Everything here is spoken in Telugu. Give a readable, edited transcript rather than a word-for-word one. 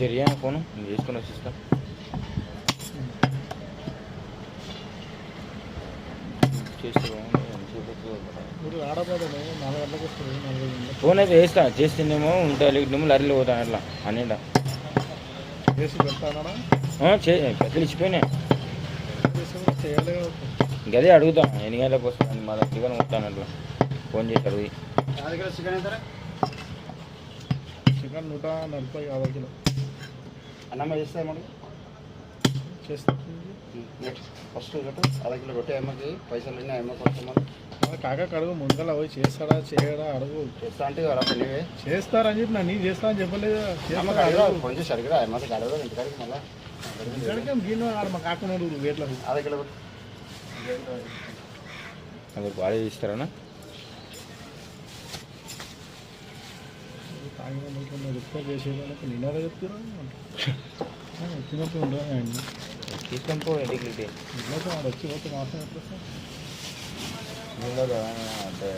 జరిగా ఫోను నేను చేసుకుని వచ్చిస్తా. చేస్తే ఫోన్ అయితే వేస్తా, చేస్తుందేమో ఉంటా లేకుంటేమో లర్రీలో పోతాను అట్లా అన్నిండా పెద్దలు ఇచ్చిపోయినాయి. గదే అడుగుతా ఎన్ని గంటలకు వస్తాను మా దగ్గర ఉంటాను అట్లా ఫోన్ చేసి అడిగి. చికెన్ 140 కిలో అన్నమ్మ చేస్తే ఏమన్నా ఫస్ట్ అర కిలో రొట్టె అమ్మకి పైసలు అన్నీ అమ్మకి వస్తామని కాకా అడుగు ముందర పోయి చేస్తాడా చేయడా అడుగు. చేస్తా అంటే అలా పెళ్ళివే చేస్తారని చెప్పి నేను చేస్తా అని చెప్పలేదు. ఫోన్ చేసి అడిగిరా అమ్మకి అడగదు ఇంటికాడికి మళ్ళీ గిన్నె మా కాకుండా వేట్ల అర కిలో అందరు బాగా ఇస్తారనా రిపేర్ చేసేదానికి నిన్న చెప్తారా వచ్చినప్పుడు ఉండదు తీసుకొని పో ఇంటికి ఇంట్లో వచ్చి పోతే మాత్రం ఎట్లా అంటే